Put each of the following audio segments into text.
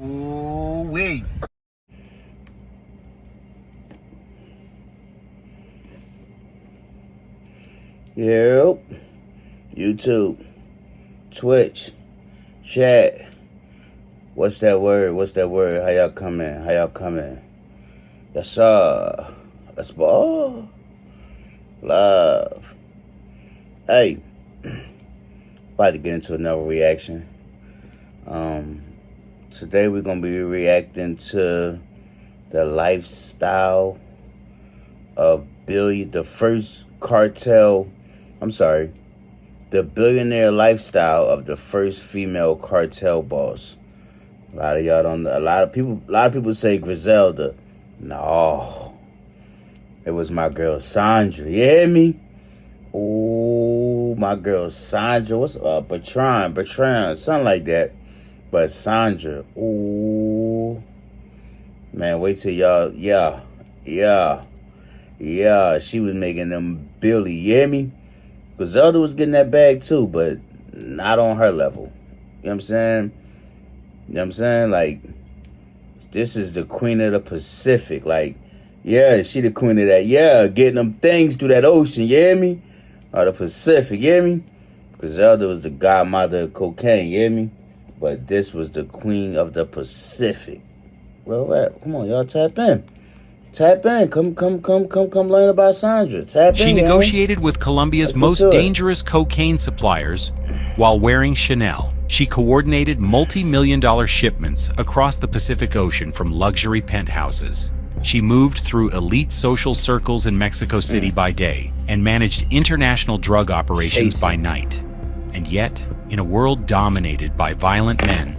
Ooh, wait. Yep. YouTube, Twitch, chat. What's that word? What's that word? How y'all coming? How y'all coming? Yes, sir. Let's ball. Love. Hey, about to get into another reaction. Today we're gonna be reacting to the lifestyle of the first cartel. The billionaire lifestyle of the first female cartel boss. A lot of y'all don't. A lot of people say Griselda. No, it was my girl Sandra. You hear me? Oh, my girl Sandra. What's Beltran, something like that. But Sandra. Oh, man, wait till y'all. Yeah. She was making them Billy. You hear me? Griselda was getting that bag too, but not on her level. You know what I'm saying? You know what I'm saying? Like, this is the queen of the Pacific. Like, yeah, she the queen of that. Yeah, getting them things through that ocean. You hear me? Or the Pacific. You hear me? Griselda was the godmother of cocaine. You hear me? But this was the queen of the Pacific. Well, right. Come on, y'all, tap in. Tap in. Come learn about Sandra. Tap in. She negotiated with Colombia's most dangerous cocaine suppliers while wearing Chanel. She coordinated multi-million-dollar shipments across the Pacific Ocean from luxury penthouses. She moved through elite social circles in Mexico City by day and managed international drug operations by night. And yet, in a world dominated by violent men,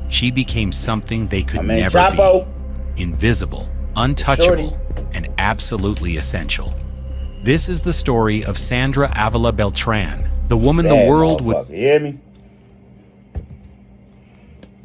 she became something they could never be. Invisible, untouchable, and absolutely essential. This is the story of Sandra Avila Beltran, the woman the world would... You hear me?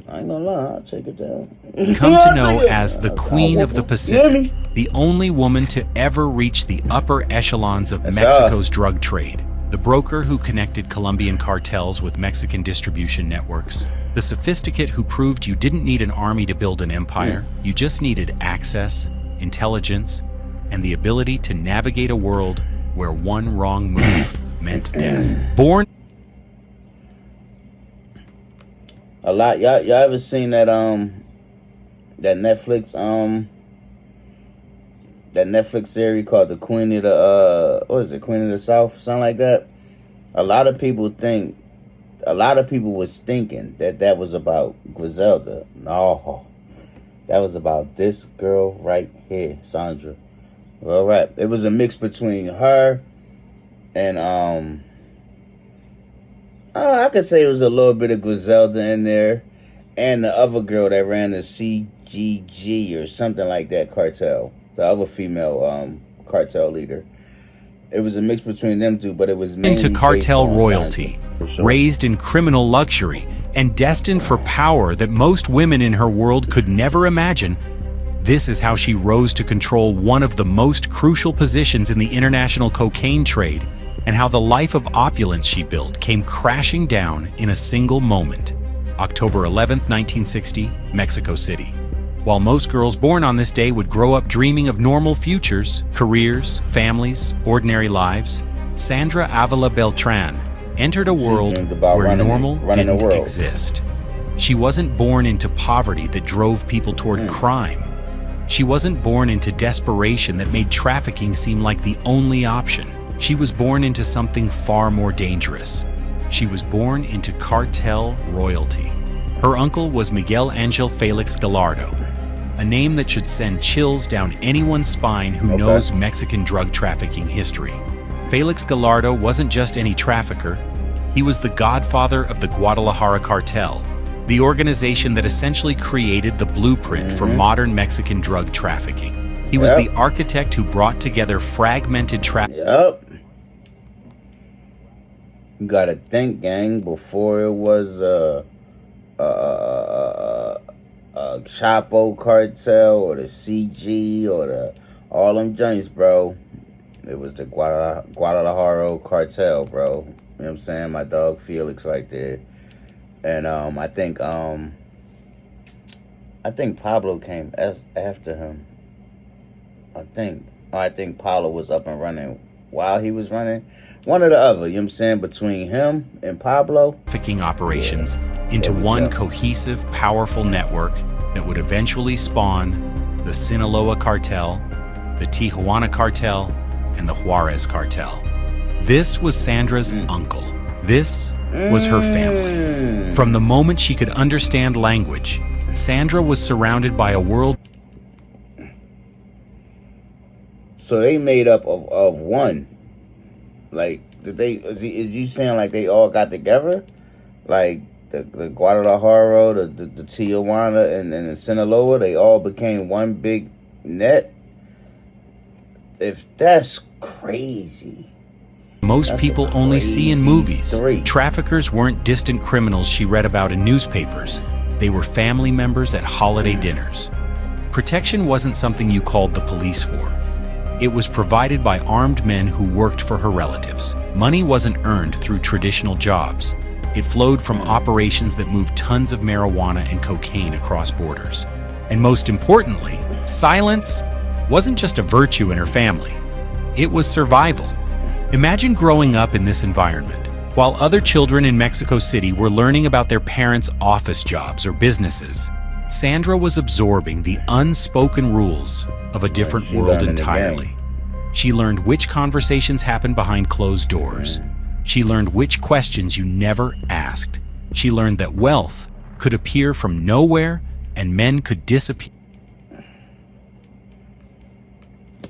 I ain't gonna lie, I'll take it down. come to know as the Queen of the Pacific, the only woman to ever reach the upper echelons of Mexico's drug trade, the broker who connected Colombian cartels with Mexican distribution networks, the sophisticate who proved you didn't need an army to build an empire, you just needed access, intelligence, and the ability to navigate a world where one wrong move meant death. Born a lot. Y'all ever seen that that Netflix series called The Queen of the what is it, Queen of the South, something like that? A lot of people was thinking that was about Griselda. No, that was about this girl right here, Sandra. All right, it was a mix between her and I could say it was a little bit of Griselda in there, and the other girl that ran the CGG or something like that cartel, the other female cartel leader. It was a mix between them two, but it was mainly into cartel based on royalty, Sandra, for sure. raised in criminal luxury, and destined for power that most women in her world could never imagine. This is how she rose to control one of the most crucial positions in the international cocaine trade, and how the life of opulence she built came crashing down in a single moment. October 11th, 1960, Mexico City. While most girls born on this day would grow up dreaming of normal futures, careers, families, ordinary lives, Sandra Avila Beltran entered a world where normal didn't exist. She wasn't born into poverty that drove people toward crime. She wasn't born into desperation that made trafficking seem like the only option. She was born into something far more dangerous. She was born into cartel royalty. Her uncle was Miguel Angel Felix Gallardo, a name that should send chills down anyone's spine who knows Mexican drug trafficking history. Felix Gallardo wasn't just any trafficker. He was the godfather of the Guadalajara Cartel, the organization that essentially created the blueprint for modern Mexican drug trafficking. He was the architect who brought together fragmented You gotta think, gang, before it was Chapo cartel or the CG or all them joints, bro. It was the Guadalajara cartel, bro. You know what I'm saying? My dog Felix right there. And I think I think Pablo came after him. I think. I think Pablo was up and running while he was running. One or the other, you know what I'm saying? Between him and Pablo. Trafficking operations into There we one go. cohesive, powerful network that would eventually spawn the Sinaloa Cartel, the Tijuana Cartel, and the Juarez Cartel. This was Sandra's uncle. This was her family. From the moment she could understand language, Sandra was surrounded by a world. So they made up of one. Like, did they? Is you saying like they all got together? Like the Guadalajara, the Tijuana, and the Sinaloa, they all became one big net. If that's crazy. Most That's people a only see in crazy movies. three. Traffickers weren't distant criminals she read about in newspapers. They were family members at holiday dinners. Protection wasn't something you called the police for. It was provided by armed men who worked for her relatives. Money wasn't earned through traditional jobs. It flowed from operations that moved tons of marijuana and cocaine across borders. And most importantly, silence wasn't just a virtue in her family. It was survival. Imagine growing up in this environment. While other children in Mexico City were learning about their parents' office jobs or businesses, Sandra was absorbing the unspoken rules of a different She world learning the entirely. game. She learned which conversations happened behind closed doors. She learned which questions you never asked. She learned that wealth could appear from nowhere and men could disappear.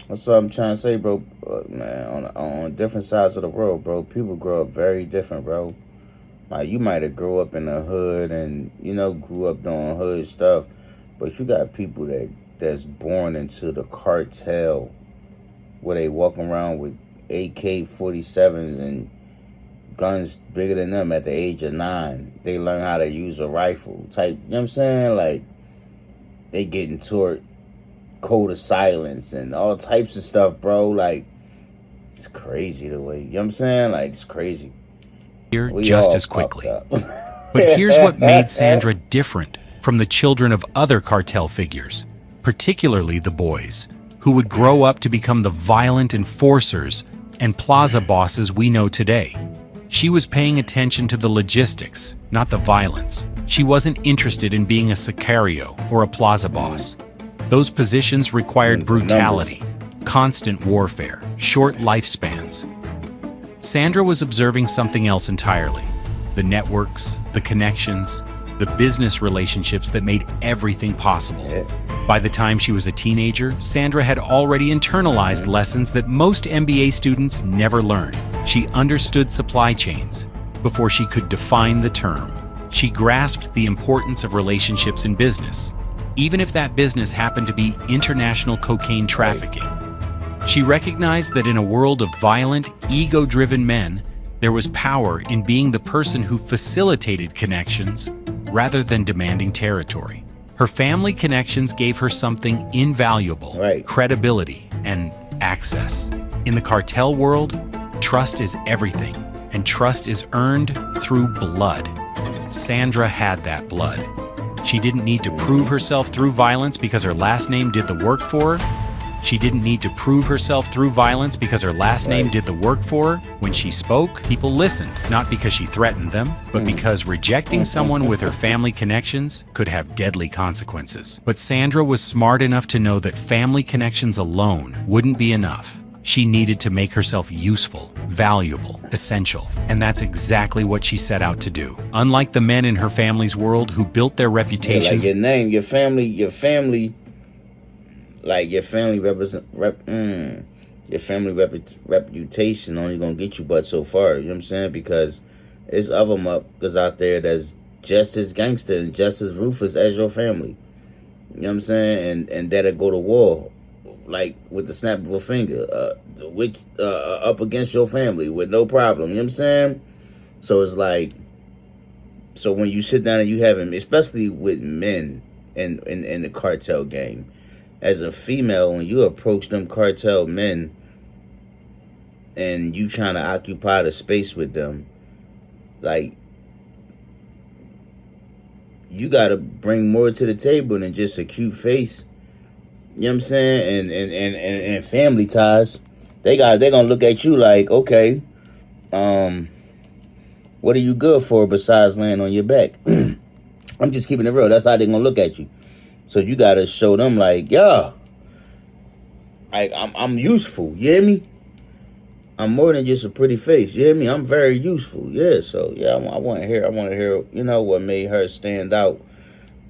That's what I'm trying to say, bro. Man, on different sides of the world, bro, people grow up very different, bro. Like, you might have grew up in the hood and, grew up doing hood stuff, but you got people that's born into the cartel where they walk around with AK-47s and guns bigger than them at the age of 9. They learn how to use a rifle type, you know what I'm saying? Like, they getting toward code of silence and all types of stuff, bro. Like, it's crazy the way, you know what I'm saying? Like, it's crazy. We Just all as quickly. fucked up. But here's what made Sandra different from the children of other cartel figures, particularly the boys, who would grow up to become the violent enforcers and plaza bosses we know today. She was paying attention to the logistics, not the violence. She wasn't interested in being a sicario or a plaza boss. Those positions required brutality, constant warfare, short lifespans. Sandra was observing something else entirely: the networks, the connections, the business relationships that made everything possible. By the time she was a teenager, Sandra had already internalized lessons that most MBA students never learned. She understood supply chains before she could define the term. She grasped the importance of relationships in business, even if that business happened to be international cocaine trafficking. She recognized that in a world of violent, ego-driven men, there was power in being the person who facilitated connections rather than demanding territory. Her family connections gave her something invaluable: credibility and access. In the cartel world, trust is everything, and trust is earned through blood. Sandra had that blood. She didn't need to prove herself through violence because her last name did the work for her. She didn't need to prove herself through violence because her last name did the work for her. When she spoke, people listened, not because she threatened them, but because rejecting someone with her family connections could have deadly consequences. But Sandra was smart enough to know that family connections alone wouldn't be enough. She needed to make herself useful, valuable, essential. And that's exactly what she set out to do. Unlike the men in her family's world who built their reputations... Like your name, your family, like your family your family reputation only gonna get you but so far. You know what I'm saying? Because there's other motherfuckers out there that's just as gangster and just as ruthless as your family. You know what I'm saying? And that'll go to war, like with the snap of a finger, up against your family with no problem. You know what I'm saying? So it's like, so when you sit down and you have him, especially with men in the cartel game, as a female, when you approach them cartel men and you trying to occupy the space with them, like, you gotta bring more to the table than just a cute face. You know what I'm saying? And family ties. They're gonna look at you like, okay, what are you good for besides laying on your back? I'm just keeping it real. That's how they're gonna look at you. So you gotta show them like, yeah, I'm useful. You hear me? I'm more than just a pretty face. You hear me? I'm very useful. Yeah. So yeah, I want to hear. You know what made her stand out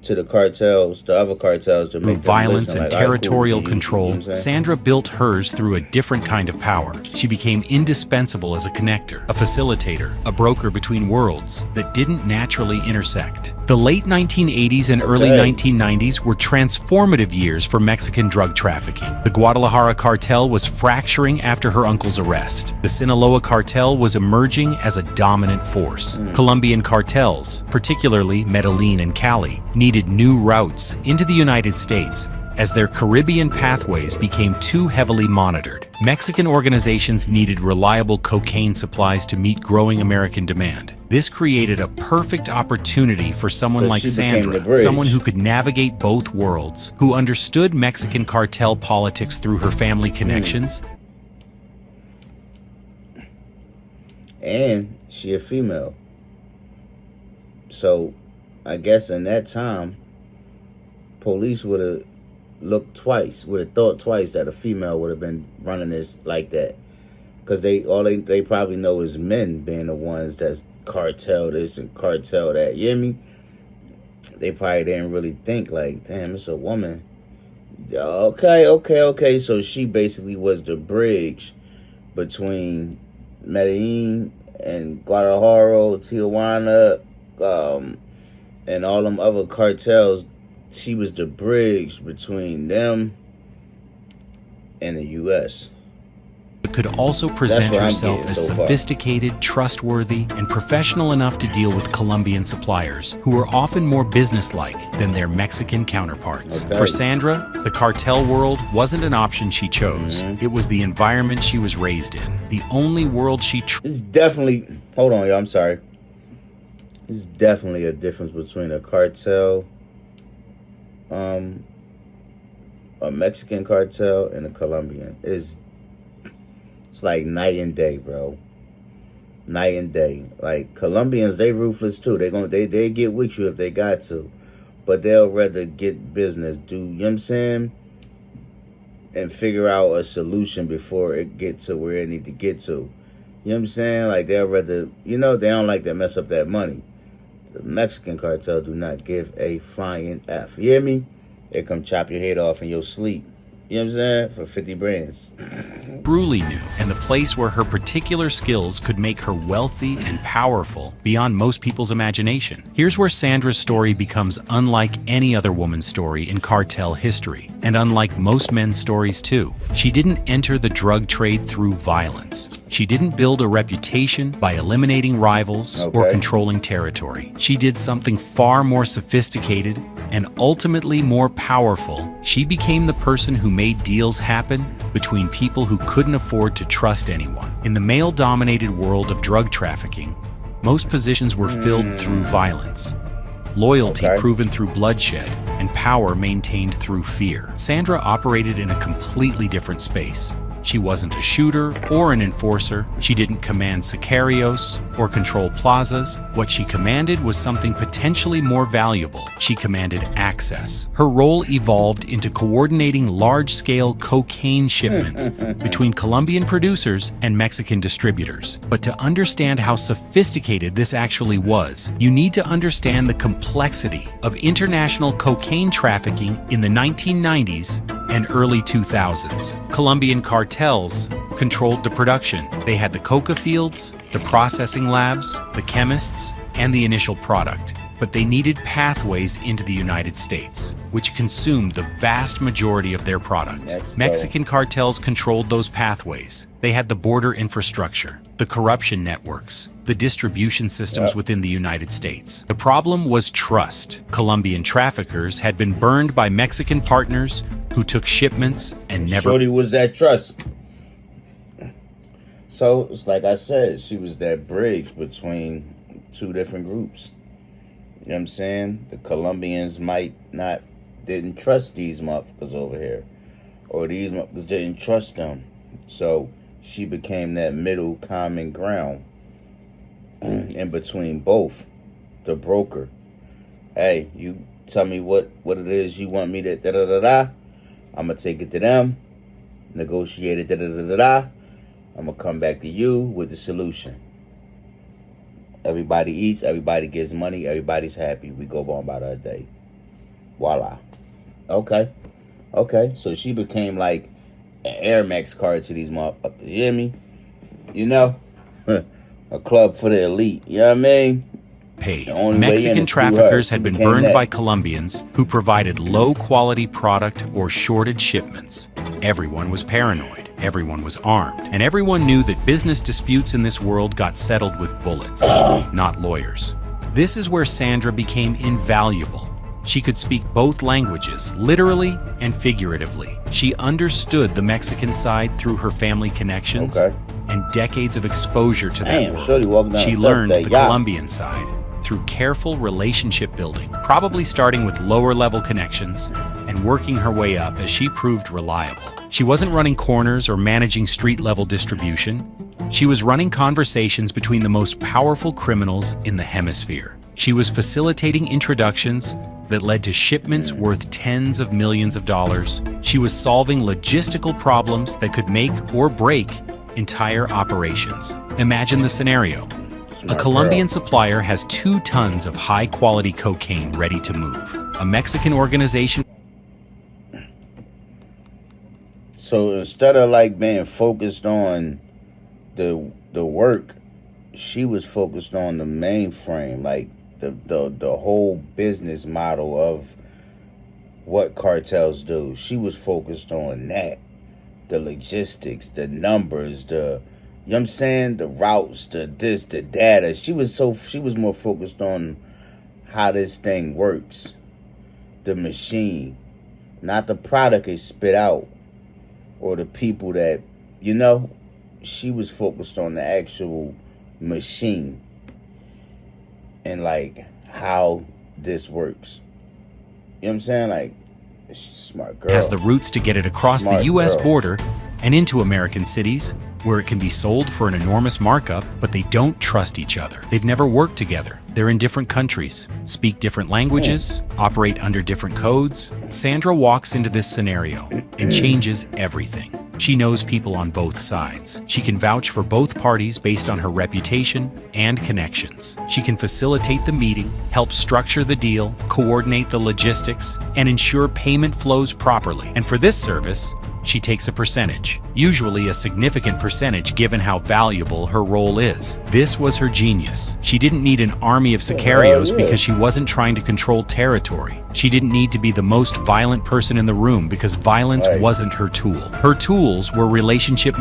to the cartels, the other cartels, to Through make them violence listen, and like, all right, cool, territorial you know control, what I'm saying? Sandra built hers through a different kind of power. She became indispensable as a connector, a facilitator, a broker between worlds that didn't naturally intersect. The late 1980s and early 1990s were transformative years for Mexican drug trafficking. The Guadalajara cartel was fracturing after her uncle's arrest. The Sinaloa cartel was emerging as a dominant force. Colombian cartels, particularly Medellin and Cali, needed new routes into the United States as their Caribbean pathways became too heavily monitored. Mexican organizations needed reliable cocaine supplies to meet growing American demand. This created a perfect opportunity for someone like Sandra, someone who could navigate both worlds, who understood Mexican cartel politics through her family connections. And she a female. So I guess in that time, police would have thought twice that a female would have been running this like that. Because they probably know is men being the ones that's cartel this and cartel that. You hear me? They probably didn't really think like, damn, it's a woman. Okay. So she basically was the bridge between Medellin and Guadalajara, Tijuana, and all them other cartels. She was the bridge between them and the U.S. But could also present herself as sophisticated, trustworthy, and professional enough to deal with Colombian suppliers, who were often more businesslike than their Mexican counterparts. For Sandra, the cartel world wasn't an option she chose. It was the environment she was raised in, the only world she It's definitely, hold on, y'all, I'm sorry. There's definitely a difference between a cartel, a Mexican cartel, and a Colombian. It's like night and day, bro. Night and day. Like, Colombians, they ruthless too. They get with you if they got to, but they'll rather get business, you know what I'm saying, and figure out a solution before it get to where it need to get to. You know what I'm saying? Like, they'll rather, they don't like to mess up that money. The Mexican cartel do not give a flying F. You hear me? They come chop your head off in your sleep. You know what I'm saying? For 50 brands. truly knew, and the place where her particular skills could make her wealthy and powerful beyond most people's imagination. Here's where Sandra's story becomes unlike any other woman's story in cartel history, and unlike most men's stories too. She didn't enter the drug trade through violence. She didn't build a reputation by eliminating rivals or controlling territory. She did something far more sophisticated and ultimately more powerful. She became the person who made deals happen between people who couldn't afford to trust anyone. In the male-dominated world of drug trafficking, most positions were filled through violence, loyalty proven through bloodshed, and power maintained through fear. Sandra operated in a completely different space. She wasn't a shooter or an enforcer. She didn't command sicarios or control plazas. What she commanded was something potentially more valuable. She commanded access. Her role evolved into coordinating large-scale cocaine shipments between Colombian producers and Mexican distributors. But to understand how sophisticated this actually was, you need to understand the complexity of international cocaine trafficking in the 1990s and early 2000s. Colombian cartels controlled the production. They had the coca fields, the processing labs, the chemists, and the initial product. But they needed pathways into the United States, which consumed the vast majority of their product. Mexican cartels controlled those pathways. They had the border infrastructure, the corruption networks, the distribution systems within the United States. The problem was trust. Colombian traffickers had been burned by Mexican partners who took shipments and never... Shorty was that trust. So, it's like I said, she was that bridge between two different groups. You know what I'm saying? The Colombians didn't trust these motherfuckers over here. Or these motherfuckers didn't trust them. So she became that middle common ground in between both. The broker. Hey, you tell me what it is you want me to da-da-da-da. I'm going to take it to them. Negotiate it da-da-da-da-da. I'm going to come back to you with the solution. Everybody eats, everybody gets money, everybody's happy. We go on about our day. Voila. Okay. So she became like an Air Max card to these motherfuckers. You hear me? You know? A club for the elite. You know what I mean? Paid. Mexican traffickers had been burned by Colombians who provided low-quality product or shorted shipments. Everyone was paranoid, everyone was armed, and everyone knew that business disputes in this world got settled with bullets, not lawyers. This is where Sandra became invaluable. She could speak both languages, literally and figuratively. She understood the Mexican side through her family connections and decades of exposure to that world. She learned the Colombian side through careful relationship building, probably starting with lower-level connections and working her way up as she proved reliable. She wasn't running corners or managing street-level distribution. She was running conversations between the most powerful criminals in the hemisphere. She was facilitating introductions that led to shipments worth tens of millions of dollars. She was solving logistical problems that could make or break entire operations. Imagine the scenario. A Colombian supplier has 2 tons of high-quality cocaine ready to move. A Mexican organization. So instead of like being focused on the work, she was focused on the mainframe, like the whole business model of what cartels do. She was focused on that, the logistics, the numbers, you know what I'm saying? The routes, the data. She was more focused on how this thing works. The machine. Not the product it spit out. Or the people that, you know. She was focused on the actual machine. And like how this works. You know what I'm saying? Like, she's a smart girl. Has the roots to get it across the U.S. border and into American cities, where it can be sold for an enormous markup, but they don't trust each other. They've never worked together. They're in different countries, speak different languages, operate under different codes. Sandra walks into this scenario and changes everything. She knows people on both sides. She can vouch for both parties based on her reputation and connections. She can facilitate the meeting, help structure the deal, coordinate the logistics, and ensure payment flows properly. And for this service, she takes a percentage, usually a significant percentage given how valuable her role is. This was her genius. She didn't need an army of sicarios because she wasn't trying to control territory. She didn't need to be the most violent person in the room because violence wasn't her tool. Her tools were relationship.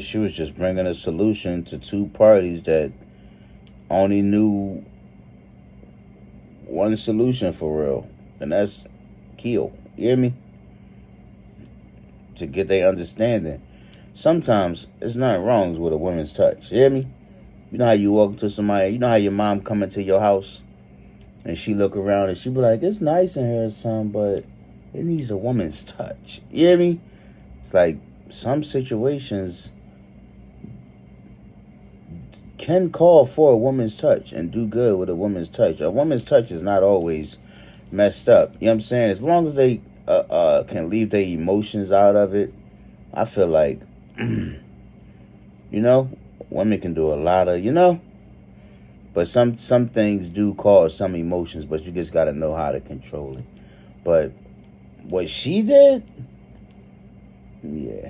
She was just bringing a solution to 2 parties that only knew one solution for real, and that's kill. You hear me? To get their understanding. Sometimes it's nothing wrong with a woman's touch. You hear me? You know how you walk to somebody, you know how your mom come into your house and she look around and she be like, it's nice in here, son, but it needs a woman's touch. You hear me? It's like some situations can call for a woman's touch and do good with a woman's touch. A woman's touch is not always messed up. You know what I'm saying? As long as they can leave their emotions out of it, I feel like, you know, women can do a lot of, you know, but some things do cause some emotions, but you just got to know how to control it. But what she did,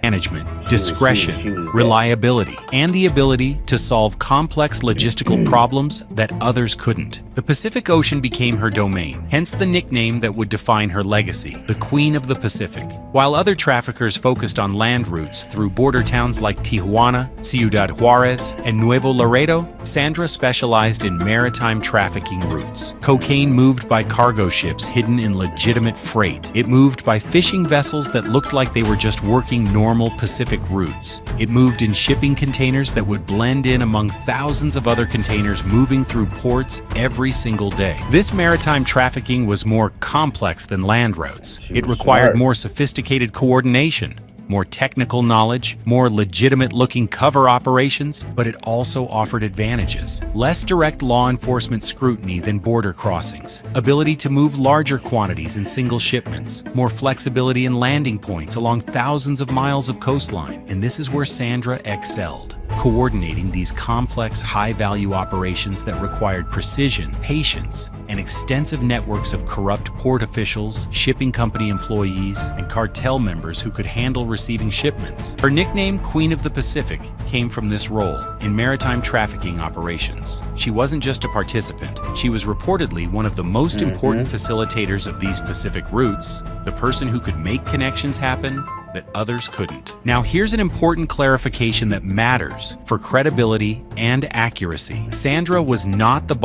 management, discretion, reliability, and the ability to solve complex logistical problems that others couldn't. The Pacific Ocean became her domain, hence the nickname that would define her legacy, the Queen of the Pacific. While other traffickers focused on land routes through border towns like Tijuana, Ciudad Juarez, and Nuevo Laredo, Sandra specialized in maritime trafficking routes. Cocaine moved by cargo ships hidden in legitimate freight. It moved by fishing vessels that looked like they were just working working normal Pacific routes. It moved in shipping containers that would blend in among thousands of other containers moving through ports every single day. This maritime trafficking was more complex than land routes. It required more sophisticated coordination, more technical knowledge, more legitimate-looking cover operations, but it also offered advantages. Less direct law enforcement scrutiny than border crossings, ability to move larger quantities in single shipments, more flexibility in landing points along thousands of miles of coastline, and this is where Sandra excelled. Coordinating these complex, high-value operations that required precision, patience, and extensive networks of corrupt port officials, shipping company employees, and cartel members who could handle receiving shipments. Her nickname, Queen of the Pacific, came from this role in maritime trafficking operations. She wasn't just a participant. She was reportedly one of the most important facilitators of these Pacific routes, the person who could make connections happen that others couldn't. Now, here's an important clarification that matters for credibility and accuracy. Sandra was not the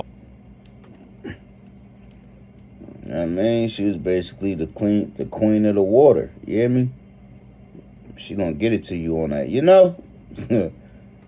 I mean, she was basically the queen of the water. You hear me? She gonna get it to you on that, you know?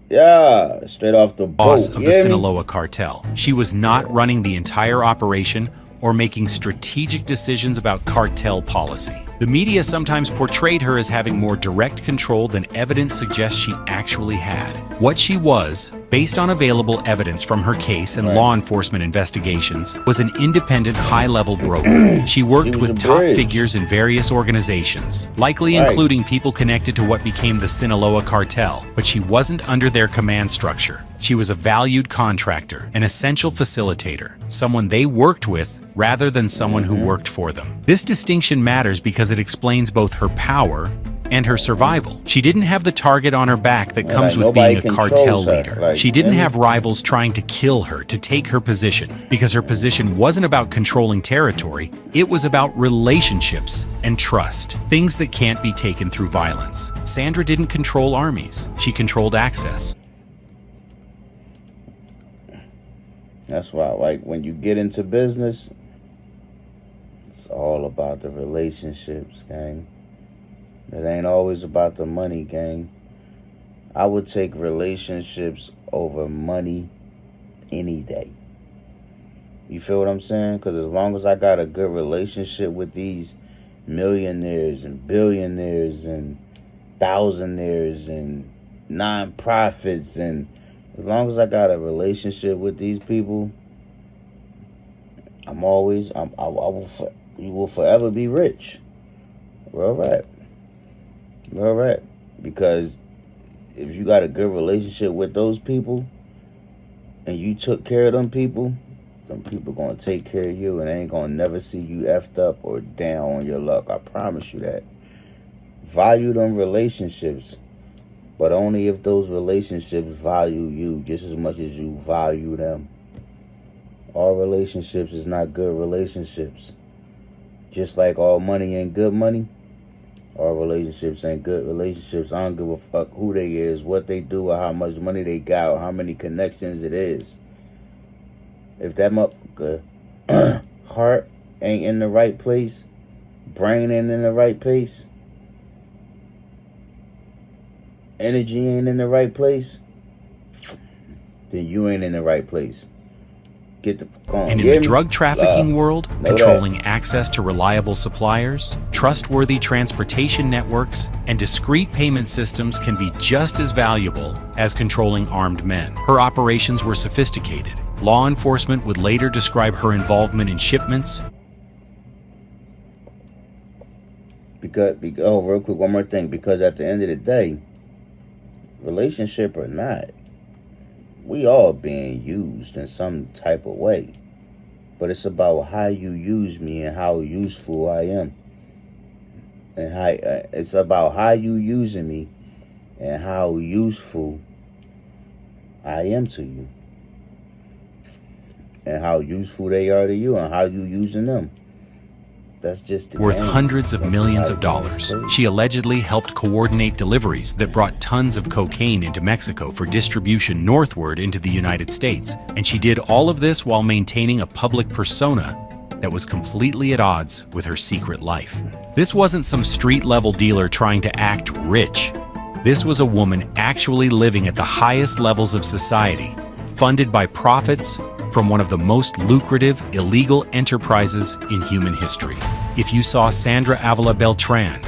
Yeah, straight off the boss boat. of the Sinaloa cartel. She was not running the entire operation or making strategic decisions about cartel policy. The media sometimes portrayed her as having more direct control than evidence suggests she actually had. What she was, based on available evidence from her case and law enforcement investigations, was an independent high-level broker. She worked with top figures in various organizations, likely including people connected to what became the Sinaloa cartel, but she wasn't under their command structure. She was a valued contractor, an essential facilitator, someone they worked with rather than someone who worked for them. This distinction matters because it explains both her power and her survival. She didn't have the target on her back that comes with being a cartel leader. She didn't have rivals trying to kill her to take her position, because her position wasn't about controlling territory, it was about relationships and trust, things that can't be taken through violence. Sandra didn't control armies, she controlled access. That's why, like, when you get into business, it's all about the relationships, gang. It ain't always about the money, gang. I would take relationships over money any day. You feel what I'm saying? Because as long as I got a good relationship with these millionaires and billionaires and thousandaires and non-profits, and as long as I got a relationship with these people, you will forever be rich. We're all right. We're all right. Because if you got a good relationship with those people and you took care of them people going to take care of you, and they ain't going to never see you effed up or down on your luck. I promise you that. Value them relationships, but only if those relationships value you just as much as you value them. All relationships is not good relationships. Just like all money ain't good money, all relationships ain't good relationships. I don't give a fuck who they is, what they do, or how much money they got, or how many connections it is. If that motherfucker heart ain't in the right place, brain ain't in the right place, energy ain't in the right place, then you ain't in the right place. Get the fuck on. And in the drug trafficking world, controlling access to reliable suppliers, trustworthy transportation networks, and discrete payment systems can be just as valuable as controlling armed men. Her operations were sophisticated. Law enforcement would later describe her involvement in shipments. Real quick, one more thing. Because at the end of the day, relationship or not, we all being used in some type of way. But it's about how you use me and how useful I am. And it's about how you using me and how useful I am to you. And how useful they are to you and how you using them. That's just the worth game. Hundreds of millions of dollars. She allegedly helped coordinate deliveries that brought tons of cocaine into Mexico for distribution northward into the United States. And she did all of this while maintaining a public persona that was completely at odds with her secret life. This wasn't some street-level dealer trying to act rich. This was a woman actually living at the highest levels of society, funded by profits from one of the most lucrative illegal enterprises in human history. If you saw Sandra Beltran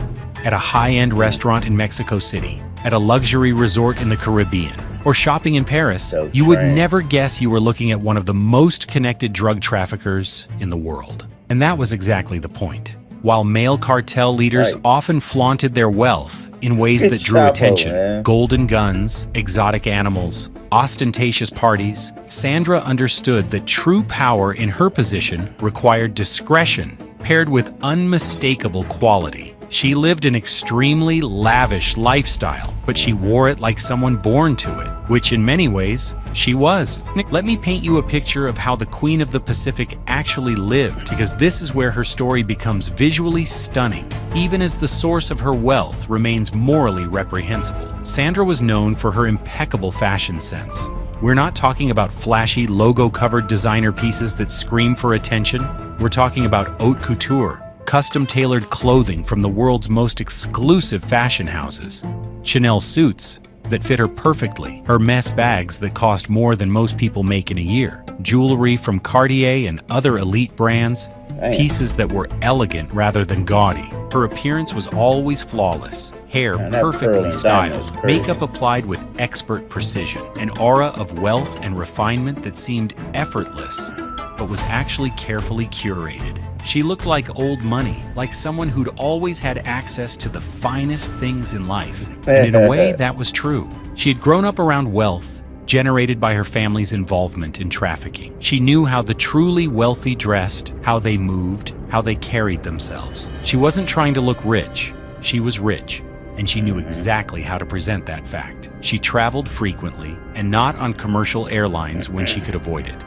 at a high-end restaurant in Mexico City, at a luxury resort in the Caribbean, or shopping in Paris, you would never guess you were looking at one of the most connected drug traffickers in the world. And that was exactly the point. While male cartel leaders often flaunted their wealth in ways that drew attention, golden guns, exotic animals, ostentatious parties, Sandra understood that true power in her position required discretion paired with unmistakable quality. She lived an extremely lavish lifestyle, but she wore it like someone born to it, which in many ways, she was. Let me paint you a picture of how the Queen of the Pacific actually lived, because this is where her story becomes visually stunning, even as the source of her wealth remains morally reprehensible. Sandra was known for her impeccable fashion sense. We're not talking about flashy, logo-covered designer pieces that scream for attention. We're talking about haute couture, custom-tailored clothing from the world's most exclusive fashion houses, Chanel suits that fit her perfectly, Hermes bags that cost more than most people make in a year, jewelry from Cartier and other elite brands, pieces that were elegant rather than gaudy. Her appearance was always flawless, hair perfectly styled, makeup applied with expert precision, an aura of wealth and refinement that seemed effortless, but was actually carefully curated. She looked like old money, like someone who'd always had access to the finest things in life. And in a way, that was true. She had grown up around wealth, generated by her family's involvement in trafficking. She knew how the truly wealthy dressed, how they moved, how they carried themselves. She wasn't trying to look rich. She was rich, and she knew exactly how to present that fact. She traveled frequently, and not on commercial airlines when she could avoid it.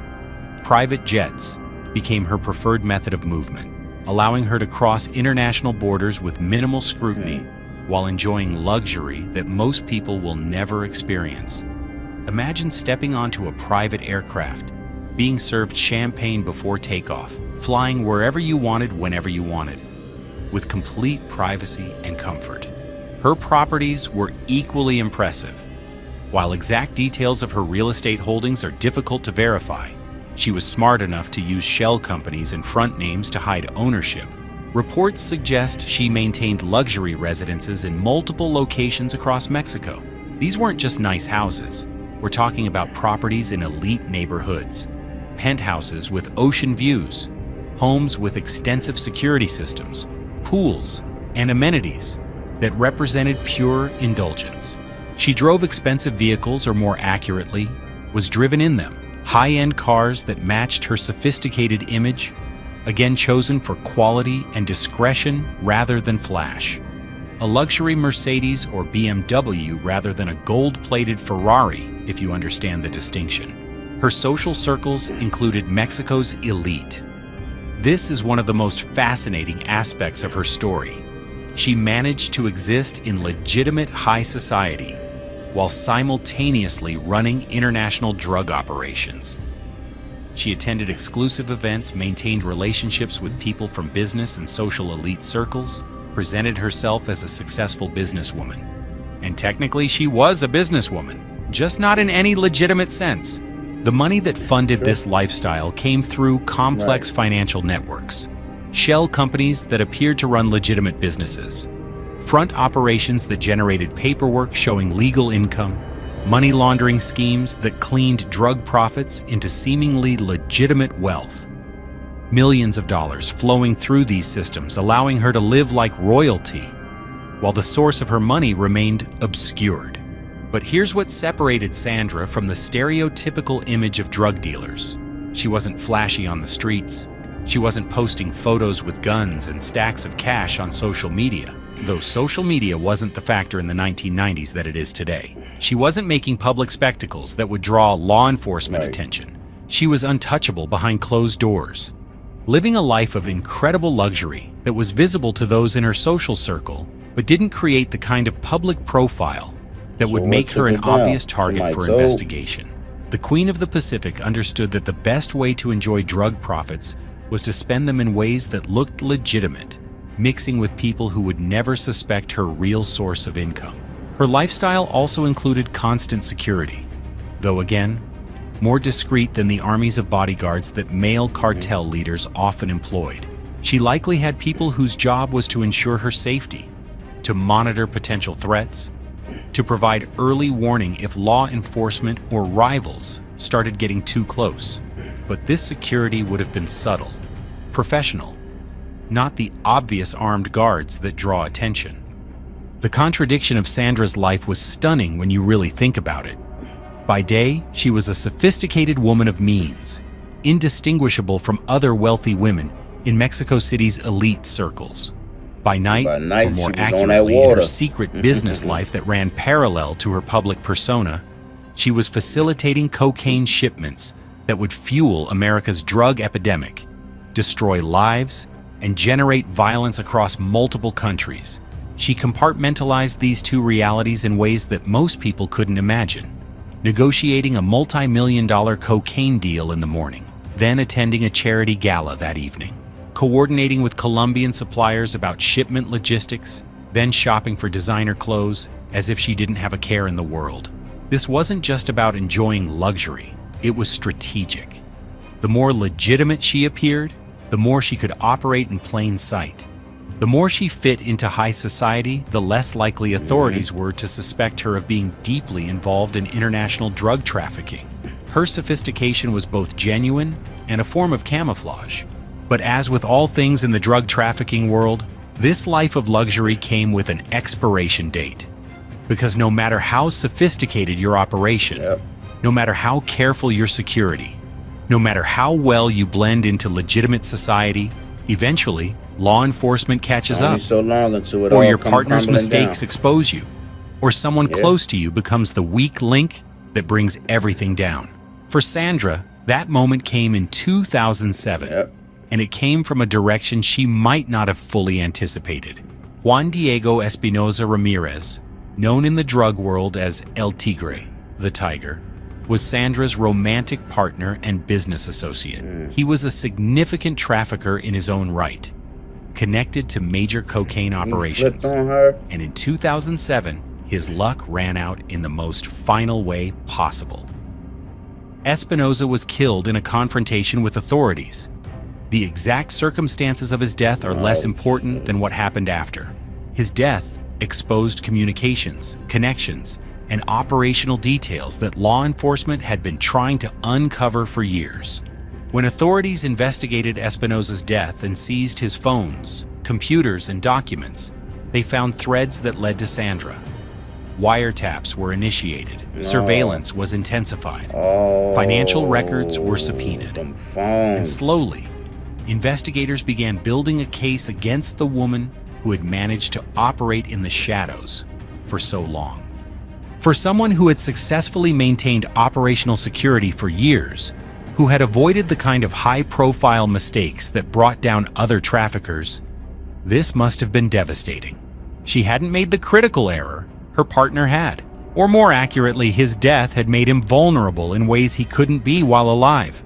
Private jets became her preferred method of movement, allowing her to cross international borders with minimal scrutiny while enjoying luxury that most people will never experience. Imagine stepping onto a private aircraft, being served champagne before takeoff, flying wherever you wanted, whenever you wanted, with complete privacy and comfort. Her properties were equally impressive. While exact details of her real estate holdings are difficult to verify, she was smart enough to use shell companies and front names to hide ownership. Reports suggest she maintained luxury residences in multiple locations across Mexico. These weren't just nice houses. We're talking about properties in elite neighborhoods, penthouses with ocean views, homes with extensive security systems, pools, and amenities that represented pure indulgence. She drove expensive vehicles, or more accurately, was driven in them. High-end cars that matched her sophisticated image, again chosen for quality and discretion rather than flash. A luxury Mercedes or BMW rather than a gold-plated Ferrari, if you understand the distinction. Her social circles included Mexico's elite. This is one of the most fascinating aspects of her story. She managed to exist in legitimate high society while simultaneously running international drug operations. She attended exclusive events, maintained relationships with people from business and social elite circles, presented herself as a successful businesswoman. And technically, she was a businesswoman, just not in any legitimate sense. The money that funded this lifestyle came through complex financial networks, shell companies that appeared to run legitimate businesses, front operations that generated paperwork showing legal income, money laundering schemes that cleaned drug profits into seemingly legitimate wealth. Millions of dollars flowing through these systems, allowing her to live like royalty, while the source of her money remained obscured. But here's what separated Sandra from the stereotypical image of drug dealers. She wasn't flashy on the streets. She wasn't posting photos with guns and stacks of cash on social media. Though social media wasn't the factor in the 1990s that it is today. She wasn't making public spectacles that would draw law enforcement attention. She was untouchable behind closed doors, living a life of incredible luxury that was visible to those in her social circle, but didn't create the kind of public profile that would make her an obvious target for investigation. The Queen of the Pacific understood that the best way to enjoy drug profits was to spend them in ways that looked legitimate, mixing with people who would never suspect her real source of income. Her lifestyle also included constant security, though again, more discreet than the armies of bodyguards that male cartel leaders often employed. She likely had people whose job was to ensure her safety, to monitor potential threats, to provide early warning if law enforcement or rivals started getting too close. But this security would have been subtle, professional, not the obvious armed guards that draw attention. The contradiction of Sandra's life was stunning when you really think about it. By day, she was a sophisticated woman of means, indistinguishable from other wealthy women in Mexico City's elite circles. By night, or more accurately, in her secret business life that ran parallel to her public persona, she was facilitating cocaine shipments that would fuel America's drug epidemic, destroy lives, and generate violence across multiple countries. She compartmentalized these two realities in ways that most people couldn't imagine, negotiating a multi-million-dollar cocaine deal in the morning, then attending a charity gala that evening, coordinating with Colombian suppliers about shipment logistics, then shopping for designer clothes as if she didn't have a care in the world. This wasn't just about enjoying luxury, it was strategic. The more legitimate she appeared, the more she could operate in plain sight. The more she fit into high society, the less likely authorities were to suspect her of being deeply involved in international drug trafficking. Her sophistication was both genuine and a form of camouflage. But as with all things in the drug trafficking world, this life of luxury came with an expiration date. Because no matter how sophisticated your operation, no matter how careful your security, no matter how well you blend into legitimate society, eventually, law enforcement catches up, or your partner's mistakes expose you, or someone close to you becomes the weak link that brings everything down. For Sandra, that moment came in 2007, and it came from a direction she might not have fully anticipated. Juan Diego Espinoza Ramirez, known in the drug world as El Tigre, the Tiger, was Sandra's romantic partner and business associate. He was a significant trafficker in his own right, connected to major cocaine operations. And in 2007, his luck ran out in the most final way possible. Espinoza was killed in a confrontation with authorities. The exact circumstances of his death are less important than what happened after. His death exposed communications, connections, and operational details that law enforcement had been trying to uncover for years. When authorities investigated Espinoza's death and seized his phones, computers, and documents, they found threads that led to Sandra. Wiretaps were initiated, surveillance was intensified, financial records were subpoenaed, and slowly, investigators began building a case against the woman who had managed to operate in the shadows for so long. For someone who had successfully maintained operational security for years, who had avoided the kind of high-profile mistakes that brought down other traffickers, this must have been devastating. She hadn't made the critical error, her partner had. Or more accurately, his death had made him vulnerable in ways he couldn't be while alive.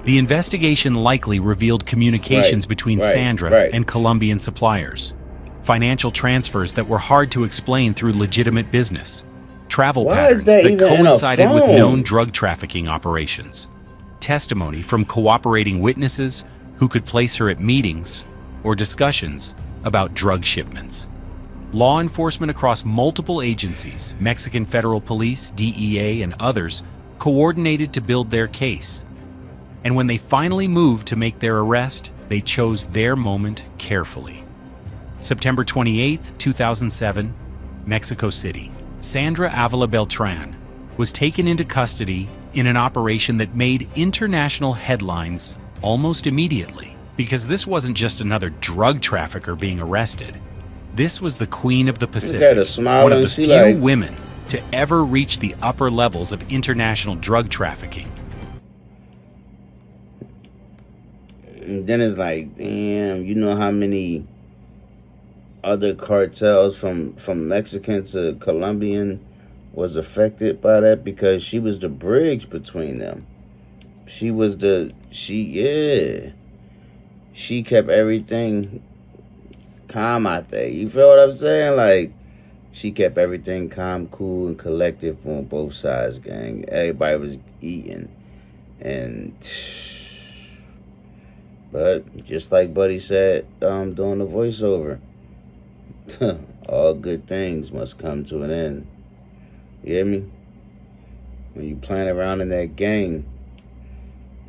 The investigation likely revealed communications between Sandra and Colombian suppliers, financial transfers that were hard to explain through legitimate business, travel patterns that coincided with known drug trafficking operations, testimony from cooperating witnesses who could place her at meetings or discussions about drug shipments. Law enforcement across multiple agencies, Mexican Federal Police, DEA, and others, coordinated to build their case. And when they finally moved to make their arrest, they chose their moment carefully. September 28, 2007, Mexico City. Sandra Beltran was taken into custody in an operation that made international headlines almost immediately. Because this wasn't just another drug trafficker being arrested. This was the Queen of the Pacific, one of the few women to ever reach the upper levels of international drug trafficking. And then it's like, damn, you know how many other cartels from Mexican to Colombian was affected by that? Because she was the bridge between them. She kept everything calm out there. You feel what I'm saying? Like, she kept everything calm, cool, and collective on both sides, gang. Everybody was eating. And, but just like Buddy said, doing the voiceover, all good things must come to an end. You hear me? When you playing around in that game,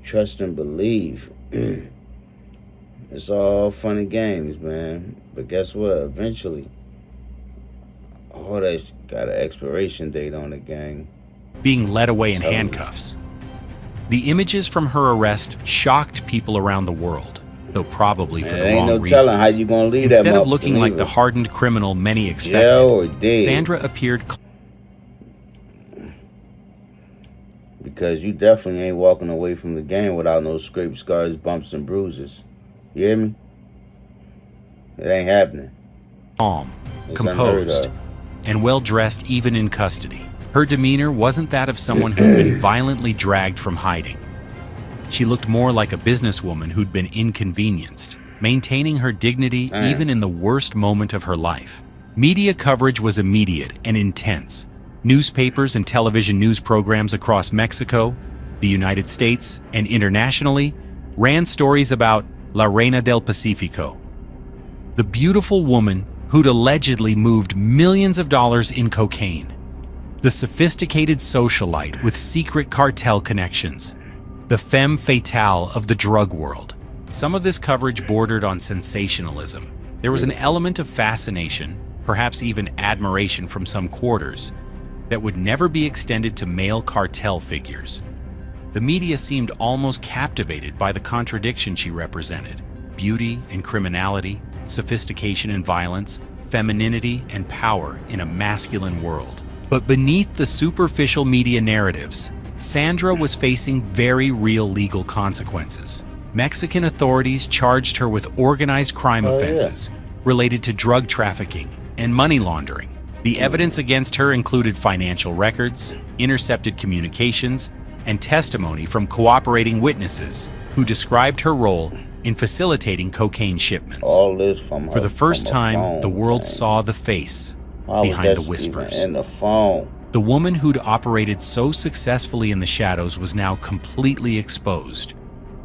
trust and believe. It's all fun and games, man. But guess what? Eventually, all that got an expiration date on it, gang. Being led away in handcuffs. The images from her arrest shocked people around the world, though probably for the wrong reasons. Ain't no telling how you gonna leave that. Instead of looking like the hardened criminal many expected, Sandra appeared. Because you definitely ain't walking away from the game without no scrapes, scars, bumps, and bruises. You hear me? It ain't happening. Calm, composed, and well-dressed even in custody. Her demeanor wasn't that of someone who'd been violently dragged from hiding. She looked more like a businesswoman who'd been inconvenienced, maintaining her dignity even in the worst moment of her life. Media coverage was immediate and intense. Newspapers and television news programs across Mexico, the United States, and internationally ran stories about La Reina del Pacifico, the beautiful woman who'd allegedly moved millions of dollars in cocaine, the sophisticated socialite with secret cartel connections, the femme fatale of the drug world. Some of this coverage bordered on sensationalism. There was an element of fascination, perhaps even admiration from some quarters, that would never be extended to male cartel figures. The media seemed almost captivated by the contradiction she represented: beauty and criminality, sophistication and violence, femininity and power in a masculine world. But beneath the superficial media narratives, Sandra was facing very real legal consequences. Mexican authorities charged her with organized crime offenses related to drug trafficking and money laundering. The evidence against her included financial records, intercepted communications, and testimony from cooperating witnesses who described her role in facilitating cocaine shipments. All this from For the first time, the world saw the face behind the whispers. In the phone. The woman who'd operated so successfully in the shadows was now completely exposed.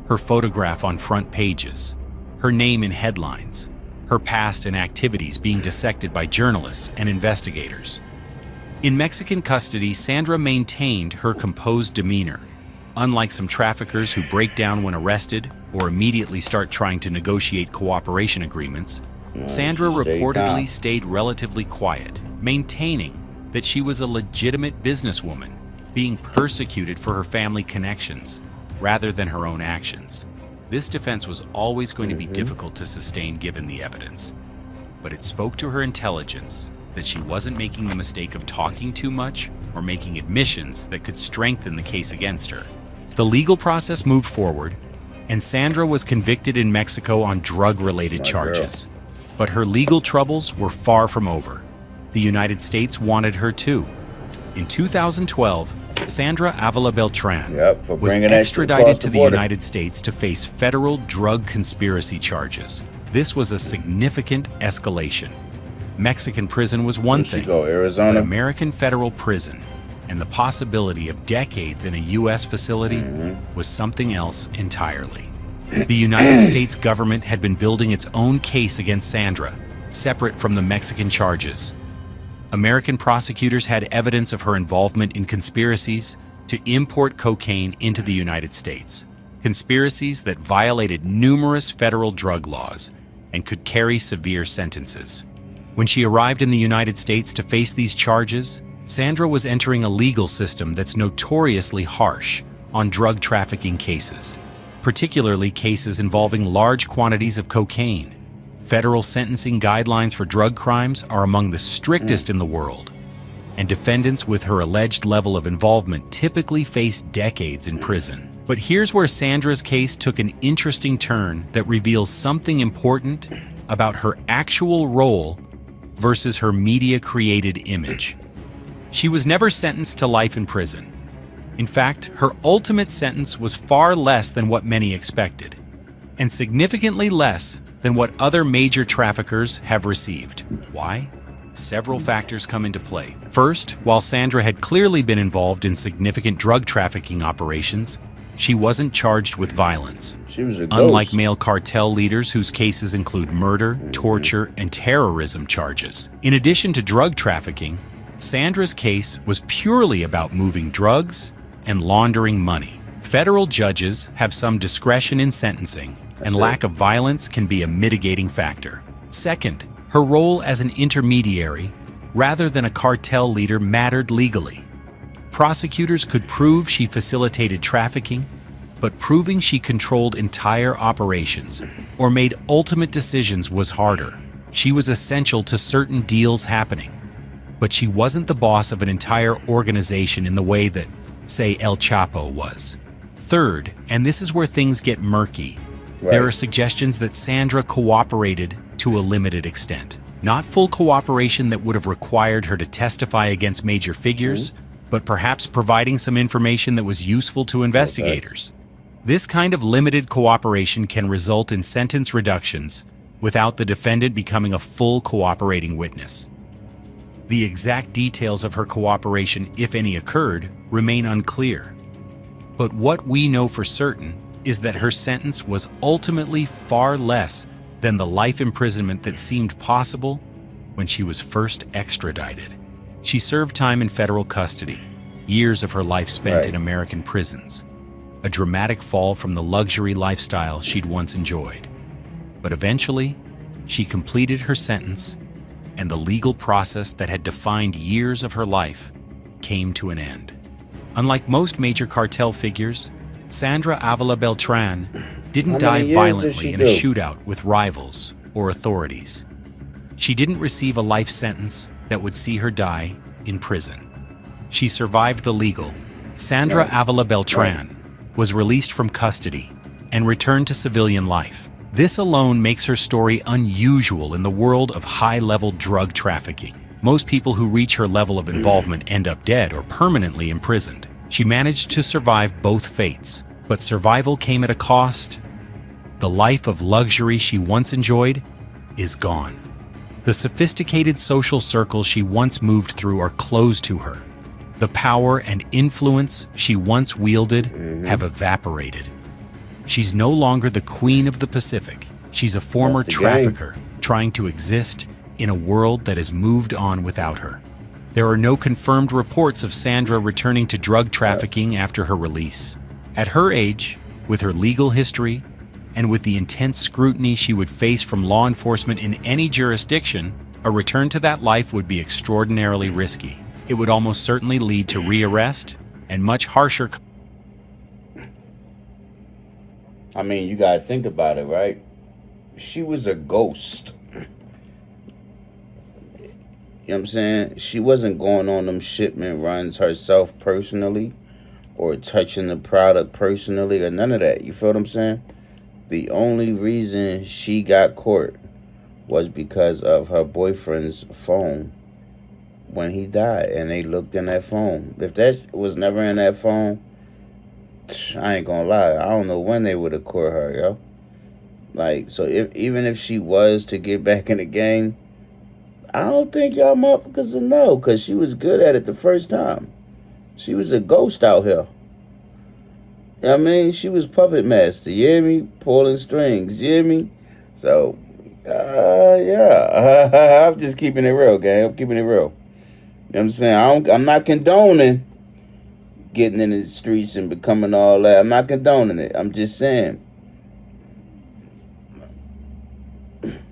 Her photograph on front pages, her name in headlines, her past and activities being dissected by journalists and investigators. In Mexican custody, Sandra maintained her composed demeanor. Unlike some traffickers who break down when arrested or immediately start trying to negotiate cooperation agreements, Sandra reportedly stayed relatively quiet, maintaining that she was a legitimate businesswoman being persecuted for her family connections rather than her own actions. This defense was always going to be difficult to sustain given the evidence, but it spoke to her intelligence that she wasn't making the mistake of talking too much or making admissions that could strengthen the case against her. The legal process moved forward, and Sandra was convicted in Mexico on drug-related charges. But her legal troubles were far from over. The United States wanted her too. In 2012, Sandra Beltran was extradited to the United States to face federal drug conspiracy charges. This was a significant escalation. Mexican prison was one thing, but American federal prison and the possibility of decades in a U.S. facility was something else entirely. The United States government had been building its own case against Sandra, separate from the Mexican charges. American prosecutors had evidence of her involvement in conspiracies to import cocaine into the United States, conspiracies that violated numerous federal drug laws and could carry severe sentences. When she arrived in the United States to face these charges, Sandra was entering a legal system that's notoriously harsh on drug trafficking cases, particularly cases involving large quantities of cocaine. Federal sentencing guidelines for drug crimes are among the strictest in the world, and defendants with her alleged level of involvement typically face decades in prison. But here's where Sandra's case took an interesting turn that reveals something important about her actual role versus her media-created image. She was never sentenced to life in prison. In fact, her ultimate sentence was far less than what many expected, and significantly less than what other major traffickers have received. Why? Several factors come into play. First, while Sandra had clearly been involved in significant drug trafficking operations, she wasn't charged with violence. She was a Unlike ghost. male cartel leaders whose cases include murder, torture, and terrorism charges. In addition to drug trafficking, Sandra's case was purely about moving drugs and laundering money. Federal judges have some discretion in sentencing, and lack of violence can be a mitigating factor. Second, her role as an intermediary, rather than a cartel leader, mattered legally. Prosecutors could prove she facilitated trafficking, but proving she controlled entire operations or made ultimate decisions was harder. She was essential to certain deals happening, but she wasn't the boss of an entire organization in the way that, say, El Chapo was. Third, and this is where things get murky, there are suggestions that Sandra cooperated to a limited extent. Not full cooperation that would have required her to testify against major figures, but perhaps providing some information that was useful to investigators. This kind of limited cooperation can result in sentence reductions without the defendant becoming a full cooperating witness. The exact details of her cooperation, if any occurred, remain unclear. But what we know for certain is that her sentence was ultimately far less than the life imprisonment that seemed possible when she was first extradited. She served time in federal custody, years of her life spent in American prisons, a dramatic fall from the luxury lifestyle she'd once enjoyed. But eventually, she completed her sentence, and the legal process that had defined years of her life came to an end. Unlike most major cartel figures, Sandra Beltran didn't die violently in a shootout with rivals or authorities. She didn't receive a life sentence that would see her die in prison. She survived the legal. Sandra Beltran was released from custody and returned to civilian life. This alone makes her story unusual in the world of high-level drug trafficking. Most people who reach her level of involvement end up dead or permanently imprisoned. She managed to survive both fates, but survival came at a cost. The life of luxury she once enjoyed is gone. The sophisticated social circles she once moved through are closed to her. The power and influence she once wielded have evaporated. She's no longer the queen of the Pacific. She's a former trafficker trying to exist in a world that has moved on without her. There are no confirmed reports of Sandra returning to drug trafficking after her release. At her age, with her legal history, and with the intense scrutiny she would face from law enforcement in any jurisdiction, a return to that life would be extraordinarily risky. It would almost certainly lead to rearrest and much harsher. I mean, you gotta think about it, right? She was a ghost. You know what I'm saying? She wasn't going on them shipment runs herself personally, or touching the product personally, or none of that. You feel what I'm saying? The only reason she got caught was because of her boyfriend's phone when he died, and they looked in that phone. If that was never in that phone, I ain't gonna lie, I don't know when they would have caught her, yo. Like, so even if she was to get back in the game, I don't think y'all motherfuckers will know, because she was good at it the first time. She was a ghost out here. You know what I mean? She was puppet master, you hear me? Pulling strings, you hear me? So, yeah. I'm just keeping it real, gang. I'm keeping it real. You know what I'm saying? I'm not condoning getting in the streets and becoming all that. I'm not condoning it. I'm just saying.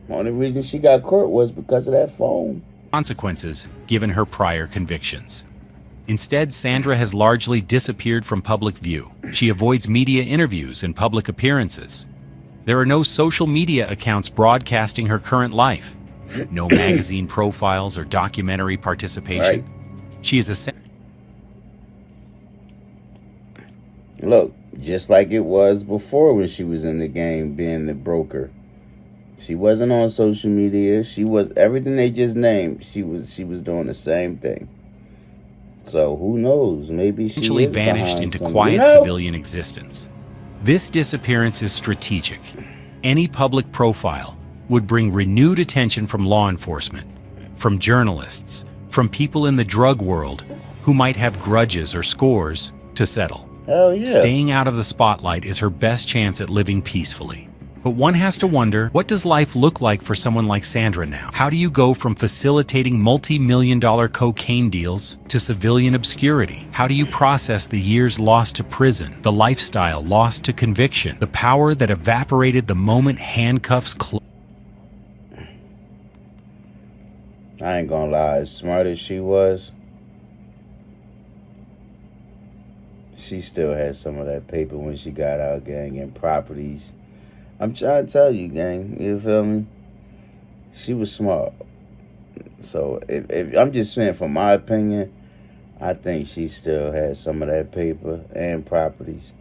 Only reason she got caught was because of that phone. Consequences given her prior convictions. Instead, Sandra has largely disappeared from public view. She avoids media interviews and public appearances. There are no social media accounts broadcasting her current life. No magazine profiles or documentary participation. She is a... Look, just like it was before when she was in the game being the broker. She wasn't on social media. She was everything they just named. She was doing the same thing. So who knows? Maybe she eventually vanished into quiet civilian existence. This disappearance is strategic. Any public profile would bring renewed attention from law enforcement, from journalists, from people in the drug world who might have grudges or scores to settle. Hell yeah. Staying out of the spotlight is her best chance at living peacefully. But one has to wonder, what does life look like for someone like Sandra now? How do you go from facilitating multi-million-dollar cocaine deals to civilian obscurity? How do you process the years lost to prison, the lifestyle lost to conviction, the power that evaporated the moment handcuffs closed? I ain't gonna lie, as smart as she was, she still had some of that paper when she got out, gang, and properties. I'm trying to tell you, gang, you feel me? She was smart. So if I'm just saying, from my opinion, I think she still had some of that paper and properties.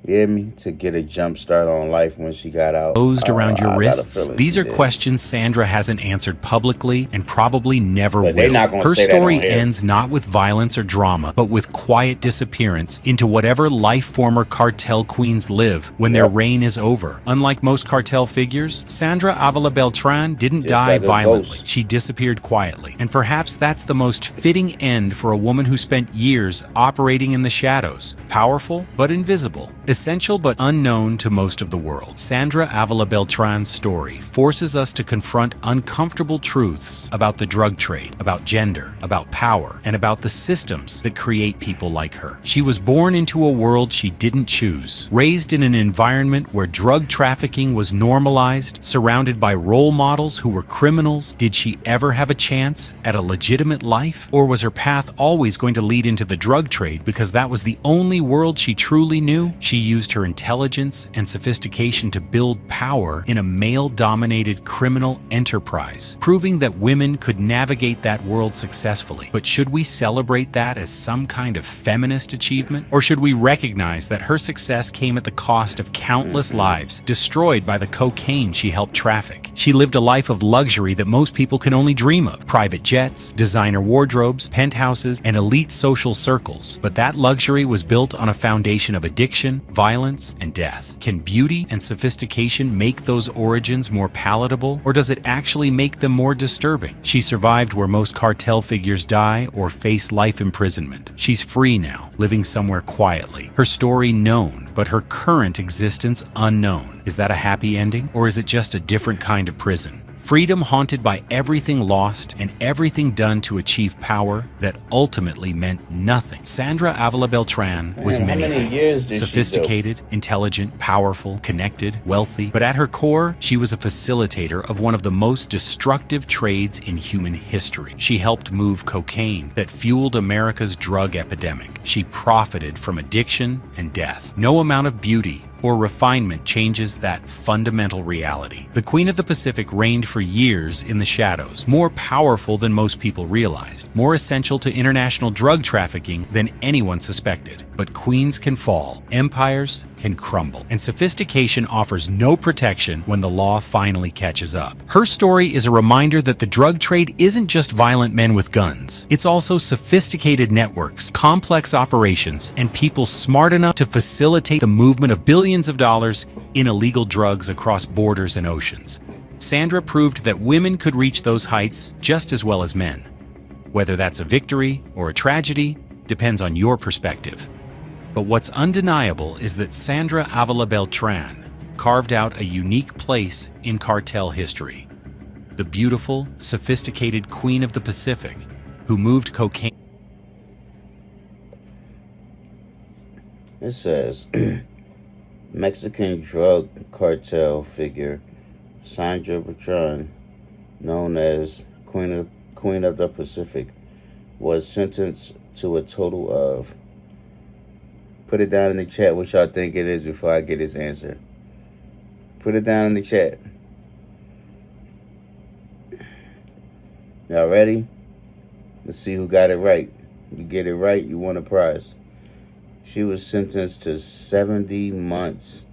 You hear me? To get a jump start on life when she got out. Closed around your wrists? These are did. questions Sandra hasn't answered publicly and probably never But they're will. not gonna Her say that story on here. ends not with violence or drama, but with quiet disappearance into whatever life former cartel queens live when their Yep. reign is over. Unlike most cartel figures, Sandra Beltran didn't Just die like a violently. ghost. She disappeared quietly. And perhaps that's the most fitting end for a woman who spent years operating in the shadows. Powerful, but invisible. Essential, but unknown to most of the world. Sandra Beltran's story forces us to confront uncomfortable truths about the drug trade, about gender, about power, and about the systems that create people like her. She was born into a world she didn't choose, raised in an environment where drug trafficking was normalized, surrounded by role models who were criminals. Did she ever have a chance at a legitimate life? Or was her path always going to lead into the drug trade because that was the only world she truly knew? She used her intelligence and sophistication to build power in a male-dominated criminal enterprise, proving that women could navigate that world successfully. But should we celebrate that as some kind of feminist achievement? Or should we recognize that her success came at the cost of countless lives destroyed by the cocaine she helped traffic? She lived a life of luxury that most people can only dream of. Private jets, designer wardrobes, penthouses, and elite social circles. But that luxury was built on a foundation of addiction, violence, and death. Can beauty and sophistication make those origins more palatable, or does it actually make them more disturbing? She survived where most cartel figures die or face life imprisonment. She's free now, living somewhere quietly. Her story known, but her current existence unknown. Is that a happy ending, or is it just a different kind of prison? Freedom haunted by everything lost and everything done to achieve power that ultimately meant nothing. Sandra Beltran was Man, how many many years things. did she Sophisticated, intelligent, powerful, connected, wealthy. But at her core, she was a facilitator of one of the most destructive trades in human history. She helped move cocaine that fueled America's drug epidemic. She profited from addiction and death. No amount of beauty or refinement changes that fundamental reality. The Queen of the Pacific reigned for years in the shadows, more powerful than most people realized, more essential to international drug trafficking than anyone suspected. But queens can fall, empires can crumble, and sophistication offers no protection when the law finally catches up. Her story is a reminder that the drug trade isn't just violent men with guns. It's also sophisticated networks, complex operations, and people smart enough to facilitate the movement of billions of dollars in illegal drugs across borders and oceans. Sandra proved that women could reach those heights just as well as men. Whether that's a victory or a tragedy depends on your perspective. But what's undeniable is that Sandra Beltran carved out a unique place in cartel history. The beautiful, sophisticated Queen of the Pacific who moved cocaine. It says, Mexican drug cartel figure Sandra Beltran, known as Queen of the Pacific, was sentenced to a total of... Put it down in the chat what y'all think it is before I get his answer. Put it down in the chat. Y'all ready? Let's see who got it right. You get it right, you won a prize. She was sentenced to 70 months.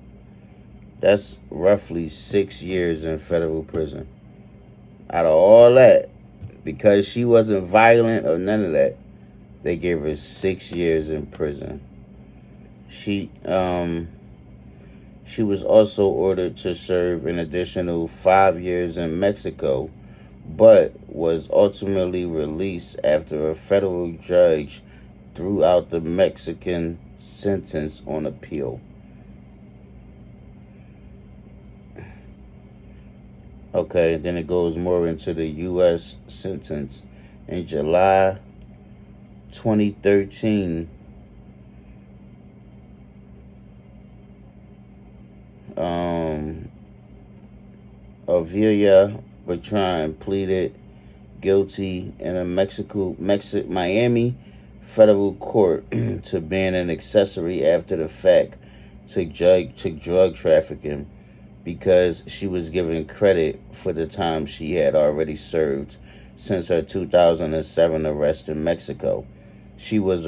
That's roughly 6 years in federal prison. Out of all that, because she wasn't violent or none of that, they gave her 6 years in prison. She She was also ordered to serve an additional 5 years in Mexico, but was ultimately released after a federal judge threw out the Mexican sentence on appeal. Okay, then it goes more into the U.S. sentence. In July 2013, Sandra Beltran pleaded guilty in a Miami federal court to being an accessory after the fact to drug trafficking because she was given credit for the time she had already served since her 2007 arrest in Mexico. She was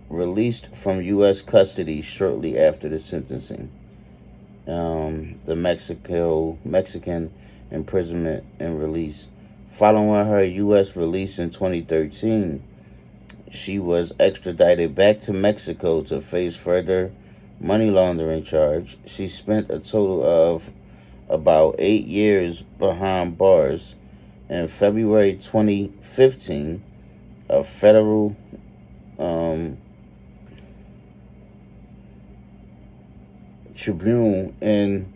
released from U.S. custody shortly after the sentencing. The Mexican imprisonment and release. Following her U.S. release in 2013, she was extradited back to Mexico to face further money laundering charge. She spent a total of about 8 years behind bars. In February 2015, a federal tribunal in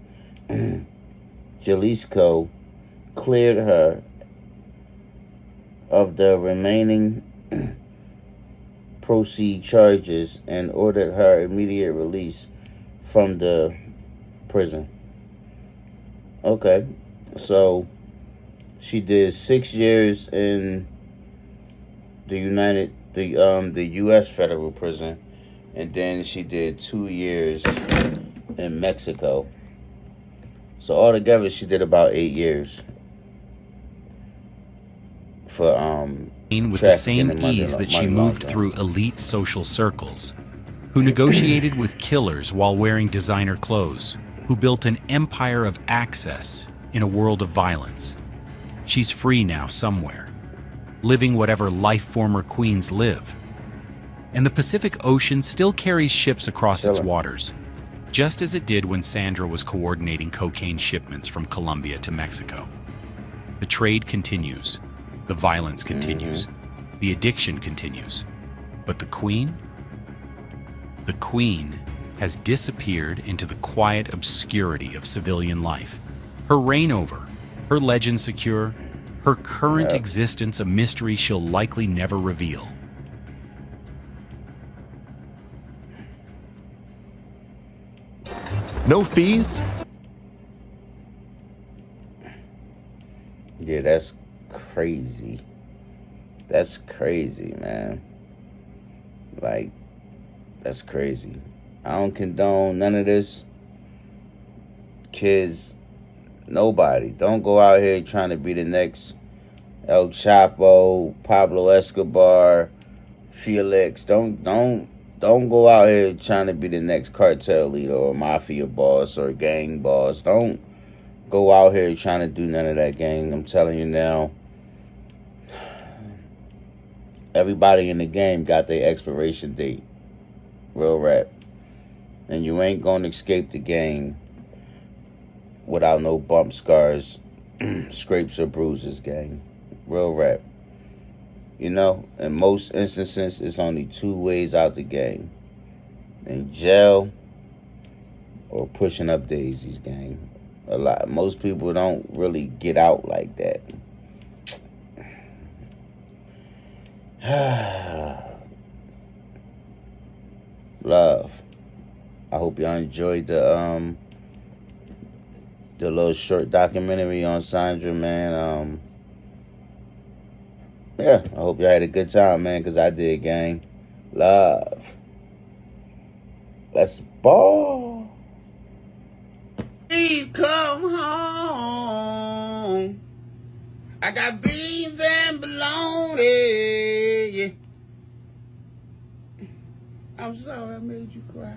Jalisco cleared her of the remaining proceed charges and ordered her immediate release from the prison. Okay, so she did 6 years in the U.S. federal prison, and then she did 2 years in Mexico. So altogether, she did about 8 years for with the same ease that she moved through elite social circles, who negotiated with killers while wearing designer clothes, who built an empire of access in a world of violence. She's free now somewhere, living whatever life former queens live. And the Pacific Ocean still carries ships across its waters, just as it did when Sandra was coordinating cocaine shipments from Colombia to Mexico. The trade continues. The violence continues. The addiction continues. But the Queen? The Queen has disappeared into the quiet obscurity of civilian life. Her reign over, her legend secure, her current existence a mystery she'll likely never reveal. No fees? Yeah, that's crazy. That's crazy, man. Like, that's crazy. I don't condone none of this. Kids, nobody. Don't go out here trying to be the next El Chapo, Pablo Escobar, Felix. Don't go out here trying to be the next cartel leader or mafia boss or gang boss. Don't go out here trying to do none of that, gang. I'm telling you now. Everybody in the game got their expiration date. Real rap. And you ain't gonna escape the game without no bump, scars, scrapes, or bruises, gang. Real rap. You know, in most instances, it's only 2 ways out the game. In jail or pushing up daisies, gang. Most people don't really get out like that. Love. I hope y'all enjoyed the little short documentary on Sandra, man. Yeah, I hope y'all had a good time, man, because I did, gang. Love. Let's ball. Please come home. I got beans and bologna. I'm sorry I made you cry.